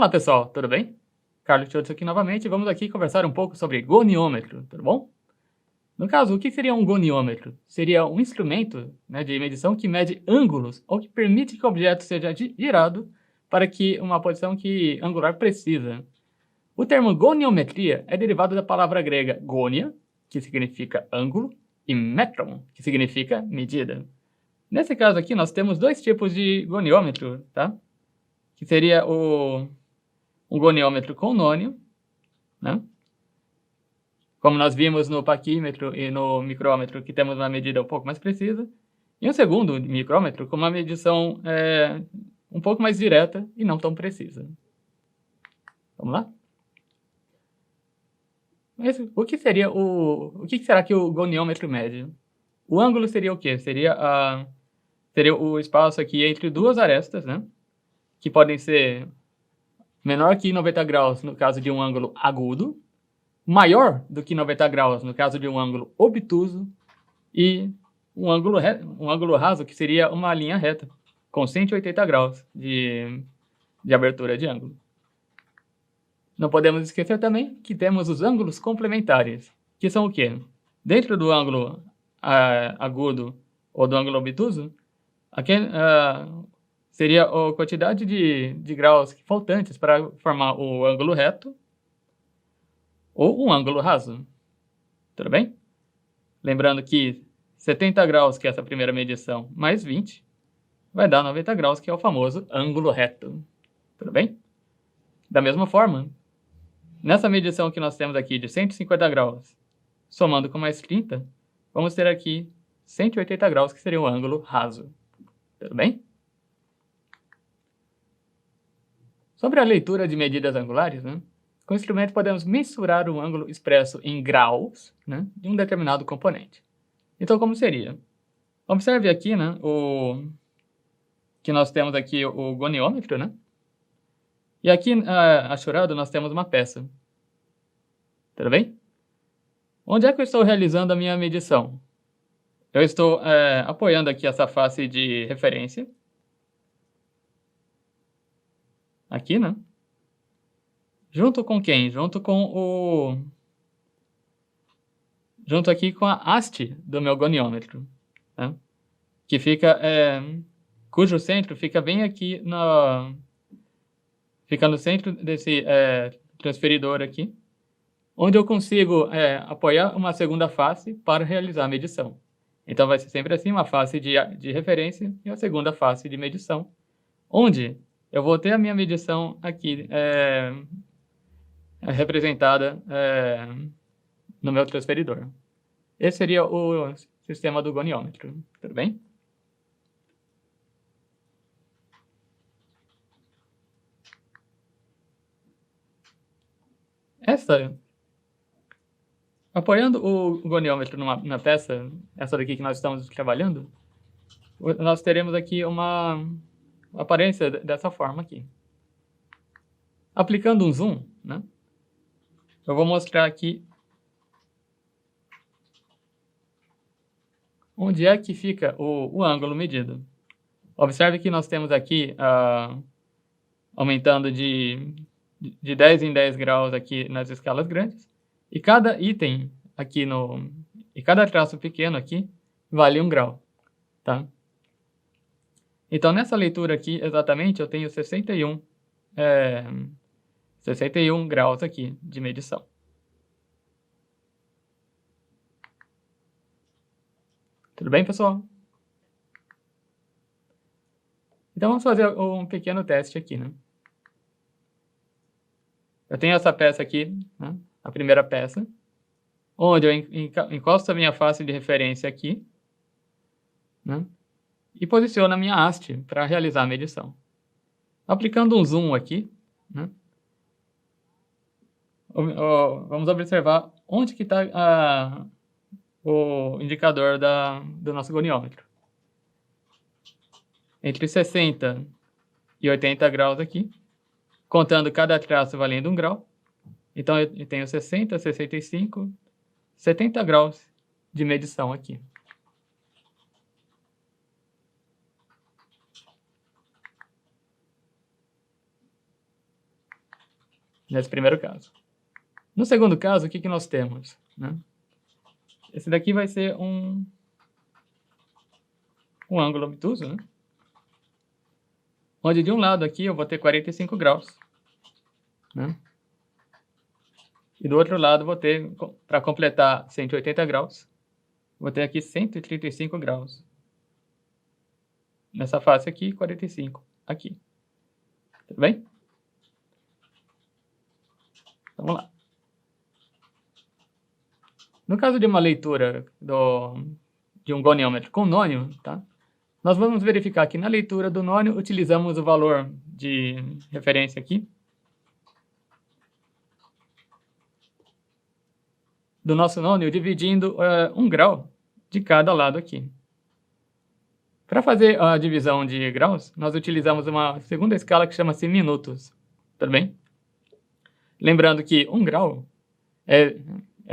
Olá pessoal, tudo bem? Carlos Schultz aqui novamente, vamos aqui conversar um pouco sobre goniômetro, tudo bom? No caso, o que seria um goniômetro? Seria um instrumento, de medição que mede ângulos ou que permite que o objeto seja girado para que uma posição angular precisa. O termo goniometria é derivado da palavra grega gonia, que significa ângulo, e metron, que significa medida. Nesse caso aqui, nós temos dois tipos de goniômetro, tá? Que seria um goniômetro com nônio, né? Como nós vimos no paquímetro e no micrômetro, que temos uma medida um pouco mais precisa, e um segundo micrômetro com uma medição um pouco mais direta e não tão precisa. Vamos lá? Mas o que será que o goniômetro mede? O ângulo seria o quê? Seria o espaço aqui entre duas arestas, né? Que podem ser menor que 90 graus no caso de um ângulo agudo, maior do que 90 graus no caso de um ângulo obtuso e um ângulo raso que seria uma linha reta com 180 graus de abertura de ângulo. Não podemos esquecer também que temos os ângulos complementares, que são o quê? Dentro do ângulo agudo ou do ângulo obtuso, seria a quantidade de graus faltantes para formar o ângulo reto ou um ângulo raso. Tudo bem? Lembrando que 70 graus, que é essa primeira medição, mais 20, vai dar 90 graus, que é o famoso ângulo reto. Tudo bem? Da mesma forma, nessa medição que nós temos aqui de 150 graus, somando com mais 30, vamos ter aqui 180 graus, que seria o ângulo raso. Tudo bem? Sobre a leitura de medidas angulares, com o instrumento podemos mensurar o ângulo expresso em graus, de um determinado componente. Então, como seria? Observe aqui, que nós temos aqui o goniômetro, E aqui, achurado, nós temos uma peça. Tudo bem? Onde é que eu estou realizando a minha medição? Eu estou apoiando aqui essa face de referência. Aqui, Junto com quem? Junto aqui com a haste do meu goniômetro, que fica, cujo centro fica bem aqui fica no centro desse transferidor aqui, onde eu consigo apoiar uma segunda face para realizar a medição. Então vai ser sempre assim, uma face de referência e a segunda face de medição, onde eu vou ter a minha medição aqui representada no meu transferidor. Esse seria o sistema do goniômetro, tudo bem? Apoiando o goniômetro na peça, essa daqui que nós estamos trabalhando, nós teremos aqui uma aparência dessa forma aqui. Aplicando um zoom, eu vou mostrar aqui onde é que fica o ângulo medido. Observe que nós temos aqui, aumentando de 10 em 10 graus aqui nas escalas grandes, e cada item aqui e cada traço pequeno aqui vale 1 grau, tá? Então, nessa leitura aqui, exatamente, eu tenho 61 graus aqui de medição. Tudo bem, pessoal? Então, vamos fazer um pequeno teste aqui, Eu tenho essa peça aqui, a primeira peça, onde eu encosto a minha face de referência aqui, e posiciono a minha haste para realizar a medição. Aplicando um zoom aqui, vamos observar onde que está o indicador do nosso goniômetro. Entre 60 e 80 graus aqui, contando cada traço valendo 1 grau. Então, eu tenho 60, 65, 70 graus de medição aqui. nesse primeiro caso. No segundo caso, o que nós temos, né? Esse daqui vai ser um ângulo obtuso, né? Onde de um lado aqui eu vou ter 45 graus, né? E do outro lado vou ter, para completar 180 graus, vou ter aqui 135 graus. Nessa face aqui, 45 aqui. Tudo bem? Vamos lá. No caso de uma leitura de um goniômetro com nônio, tá? Nós vamos verificar que na leitura do nônio utilizamos o valor de referência aqui do nosso nônio dividindo 1 grau de cada lado aqui. Para fazer a divisão de graus, nós utilizamos uma segunda escala que chama-se minutos. Tudo bem? Lembrando que 1 grau é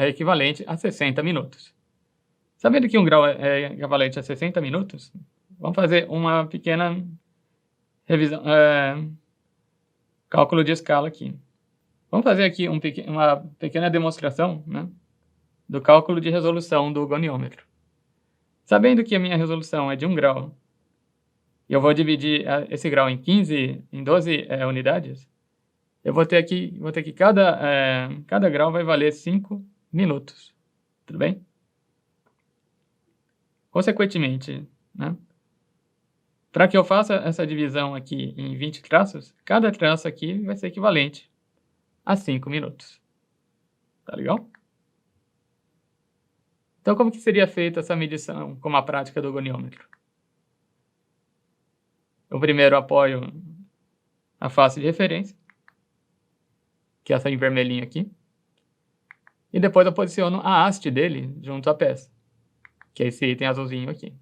equivalente a 60 minutos. Sabendo que 1 grau é equivalente a 60 minutos, vamos fazer uma pequena revisão, cálculo de escala aqui. Vamos fazer aqui uma pequena demonstração, né, do cálculo de resolução do goniômetro. Sabendo que a minha resolução é de 1 grau, e eu vou dividir esse grau em 12 unidades, eu vou ter que cada grau vai valer 5 minutos. Tudo bem? Consequentemente, né, para que eu faça essa divisão aqui em 20 traços, cada traço aqui vai ser equivalente a 5 minutos. Tá legal? Então, como que seria feita essa medição com a prática do goniômetro? Eu primeiro apoio a face de referência, que é essa em vermelhinho aqui, e depois eu posiciono a haste dele junto à peça, que é esse item azulzinho aqui.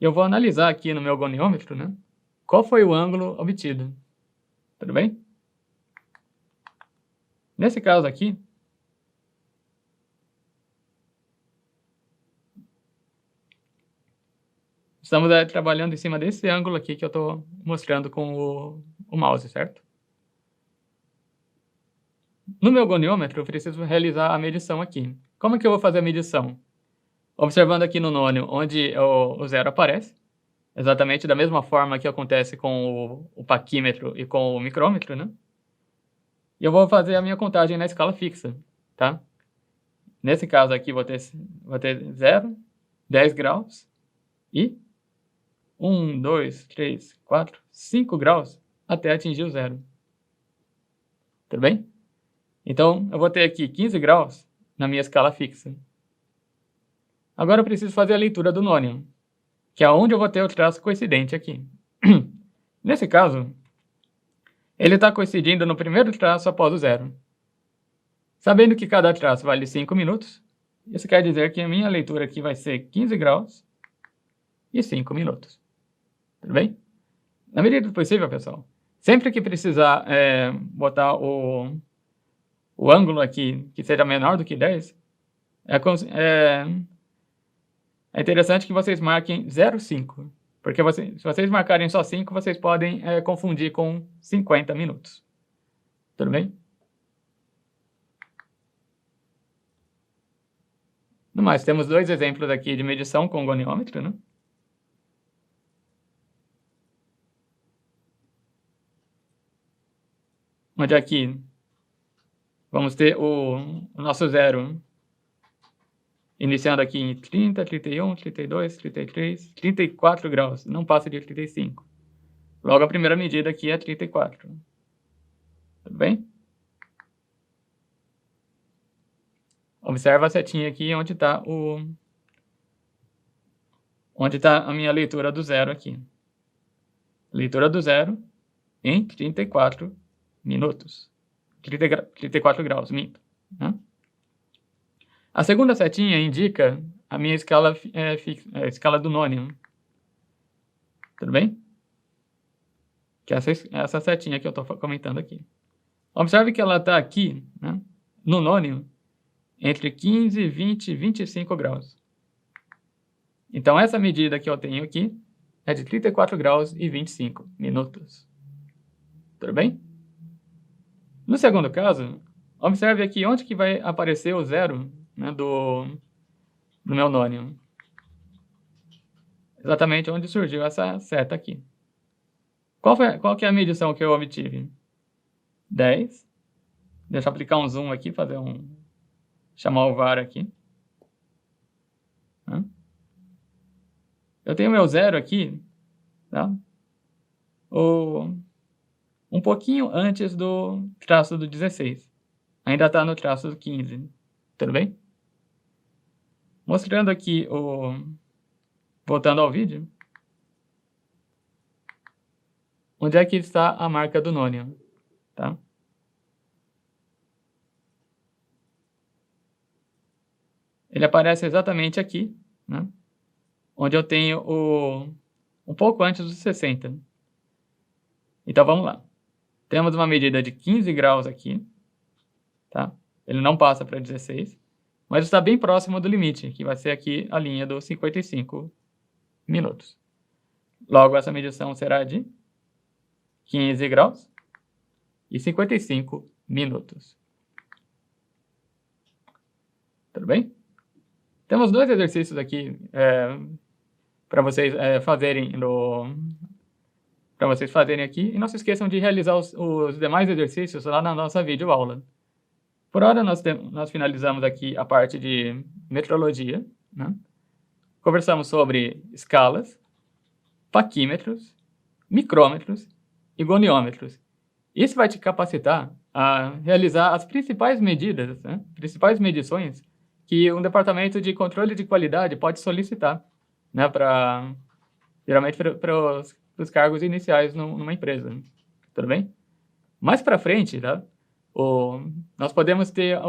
Eu vou analisar aqui no meu goniômetro, né, qual foi o ângulo obtido. Tudo bem? Nesse caso aqui, estamos trabalhando em cima desse ângulo aqui que eu estou mostrando com o mouse, certo? No meu goniômetro, eu preciso realizar a medição aqui. Como é que eu vou fazer a medição? Observando aqui no nônio, onde o zero aparece, exatamente da mesma forma que acontece com o paquímetro e com o micrômetro, né? E eu vou fazer a minha contagem na escala fixa, tá? Nesse caso aqui, vou ter 0, 10 graus e 1, 2, 3, 4, 5 graus até atingir o zero. Tudo bem? Então, eu vou ter aqui 15 graus na minha escala fixa. Agora eu preciso fazer a leitura do nônio, que é onde eu vou ter o traço coincidente aqui. Nesse caso, ele está coincidindo no primeiro traço após o zero. Sabendo que cada traço vale 5 minutos, isso quer dizer que a minha leitura aqui vai ser 15 graus e 5 minutos. Tudo bem? Na medida do possível, pessoal, sempre que precisar botar o ângulo aqui que seja menor do que 10, é interessante que vocês marquem 0,5, porque se vocês marcarem só 5, vocês podem confundir com 50 minutos. Tudo bem? No mais, temos 2 exemplos aqui de medição com goniômetro, né? Onde aqui vamos ter o nosso zero iniciando aqui em 30, 31, 32, 33, 34 graus, não passa de 35. Logo, a primeira medida aqui é 34. Tudo bem? Observa a setinha aqui onde está a minha leitura do zero aqui. Leitura do zero em 34 minutos. 34 graus, minto. Né? A segunda setinha indica a minha escala, a escala do nônio. Tudo bem? Que é essa setinha que eu estou comentando aqui. Observe que ela está aqui, né, no nônio, entre 15, 20 e 25 graus. Então, essa medida que eu tenho aqui é de 34 graus e 25 minutos. Tudo Tudo bem? No segundo caso, observe aqui onde que vai aparecer o zero, né, do meu nônio. Exatamente onde surgiu essa seta aqui. Qual que é a medição que eu obtive? 10. Deixa eu aplicar um zoom aqui, chamar o var aqui. Né? Eu tenho meu zero aqui, tá? Um pouquinho antes do traço do 16. Ainda está no traço do 15. Tudo bem? Mostrando aqui voltando ao vídeo. Onde é que está a marca do nônio, tá? Ele aparece exatamente aqui, né? Onde eu tenho um pouco antes dos 60. Então vamos lá. Temos uma medida de 15 graus aqui, tá? Ele não passa para 16, mas está bem próximo do limite, que vai ser aqui a linha dos 55 minutos. Logo, essa medição será de 15 graus e 55 minutos. Tudo bem? Temos dois exercícios aqui para vocês fazerem aqui. E não se esqueçam de realizar os demais exercícios lá na nossa videoaula. Por hora, nós finalizamos aqui a parte de metrologia, né? Conversamos sobre escalas, paquímetros, micrômetros e goniômetros. Isso vai te capacitar a realizar as principais medidas, né? Principais medições que um departamento de controle de qualidade pode solicitar, né? Geralmente para os cargos iniciais numa empresa. Tudo bem? Mais para frente, tá? Nós podemos ter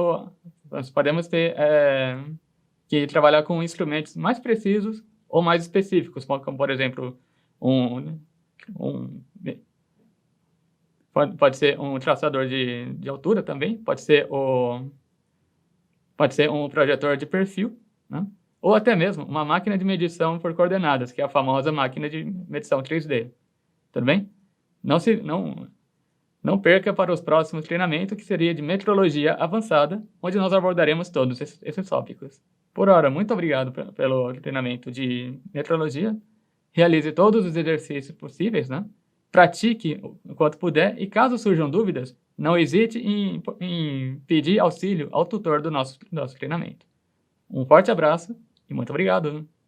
que trabalhar com instrumentos mais precisos ou mais específicos, como por exemplo, pode ser um traçador de altura também, pode ser um projetor de perfil, né? Ou até mesmo uma máquina de medição por coordenadas, que é a famosa máquina de medição 3D. Tudo bem? Não perca para os próximos treinamentos, que seria de metrologia avançada, onde nós abordaremos todos esses tópicos. Por hora, muito obrigado pelo treinamento de metrologia. Realize todos os exercícios possíveis, né? Pratique o quanto puder e, caso surjam dúvidas, não hesite em pedir auxílio ao tutor do nosso treinamento. Um forte abraço e muito obrigado.